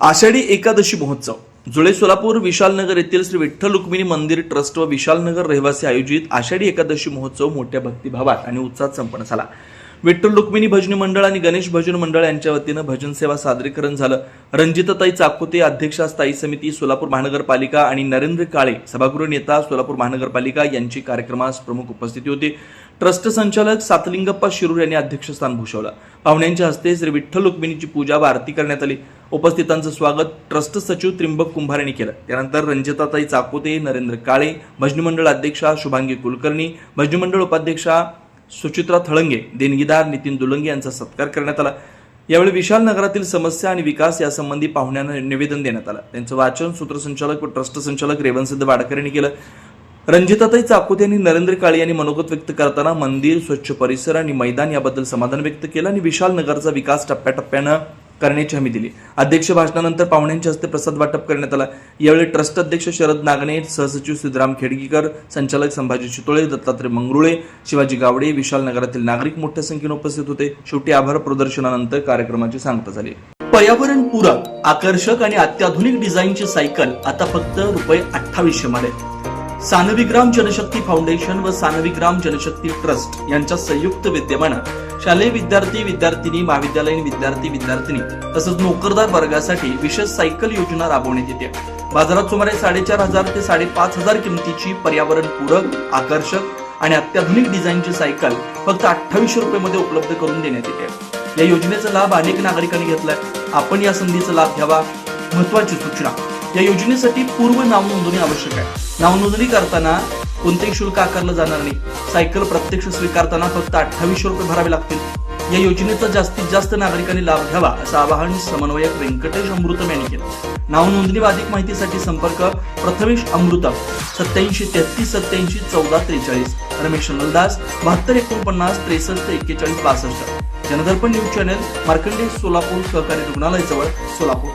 आषाढी एकादशी महोत्सव जुळे सोलापूर विशालनगर येथील श्री विठ्ठल रुक्मिणी मंदिर ट्रस्ट व विशालनगर रहिवासी आयोजित आषाढी एकादशी महोत्सव मोठ्या भक्तिभावात आणि उत्साहात संपन्न झाला। विठ्ठल रुक्मिणी भजनी मंडळ आणि गणेश भजन मंडळ यांच्या वतीने भजन सेवा सादरीकरण झालं। रणजिताताई चाकोते अध्यक्षा स्थायी समिती सोलापूर महानगरपालिका आणि नरेंद्र काळे सभागृह नेता सोलापूर महानगरपालिका यांची कार्यक्रमास प्रमुख उपस्थिती होती। ट्रस्ट संचालक सातलिंगप्पा शिरूर यांनी अध्यक्षस्थान भूषवलं। पाहुण्यांच्या हस्ते श्री विठ्ठल रुक्मिणीची पूजा व आरती करण्यात आली। उपस्थितांचं स्वागत ट्रस्ट सचिव त्रिंबक कुंभार यांनी केलं। त्यानंतर रणजिताताई चाकोते, नरेंद्र काळे, भजनी मंडळ अध्यक्षा शुभांगी कुलकर्णी, भजनी मंडळ उपाध्यक्षा सुचित्रा थळंगे, देणगीदार नितीन दुलंगे यांचा सत्कार करण्यात आला। यावेळी विशाल नगरातील समस्या आणि विकास यासंबंधी पाहुण्यांना निवेदन देण्यात आलं। त्यांचं वाचन सूत्रसंचालक व ट्रस्ट संचालक रेवणसिद्ध वाडकर यांनी केलं। रणजिताताई चाकोते यांनी नरेंद्र काळे यांनी मनोगत व्यक्त करताना मंदिर, स्वच्छ परिसर आणि मैदान याबद्दल समाधान व्यक्त केलं आणि विशाल नगरचा विकास टप्प्याटप्प्यानं करण्याची हमी दिली। अध्यक्ष भाषणानंतर पाहुण्यांच्या हस्ते प्रसाद वाटप करण्यात आला। यावेळी ट्रस्ट अध्यक्ष शरद नागणे, सहसचिव सिद्धराम खेडगीकर, संचालक संभाजी चितोळे, दत्तात्रय मंगरुळे, शिवाजी गावडे, विशाल नगरातील नागरिक मोठ्या संख्येने उपस्थित होते। शेवटी आभार प्रदर्शनानंतर कार्यक्रमाची सांगता झाली। पर्यावरणपूरक, आकर्षक आणि अत्याधुनिक डिझाईनची सायकल आता फक्त ₹2800 मध्ये। सानविग्राम जनशक्ती फाउंडेशन व सानविग्राम जनशक्ती ट्रस्ट यांच्या संयुक्त विद्यमाने शालेय विद्यार्थी, विद्यार्थिनी, महाविद्यालयीन विद्यार्थी, विद्यार्थिनी तसंच नोकरदार वर्गासाठी विशेष सायकल योजना राबवण्यात येते। बाजारात सुमारे 4500 ते 5500 किमतीची पर्यावरणपूरक, आकर्षक आणि अत्याधुनिक डिझाईनची सायकल फक्त ₹2800 मध्ये उपलब्ध करून देण्यात येते। या योजनेचा लाभ अनेक नागरिकांनी घेतलाय। आपण या संधीचा लाभ घ्यावा। महत्त्वाची सूचना, या योजनेसाठी पूर्व नाव नोंदणी आवश्यक आहे। नाव नोंदणी करताना कोणतेही शुल्क आकारलं जाणार नाही। सायकल प्रत्यक्ष स्वीकारताना फक्त ₹2800 भरावे लागतील। या योजनेचा जास्तीत जास्त नागरिकांनी लाभ घ्यावा असं आवाहन समन्वयक व्यंकटेश अमृतम यांनी केलं। नाव नोंदणी व अधिक माहितीसाठी संपर्क प्रथमेश अमृतम 87 33 87 14 43, रमेश नलदास 72 49 63 41 62। जनदर्पण न्यूज चॅनल, मार्कंडेय सोलापूर सहकारी रुग्णालय जवळ, सोलापूर।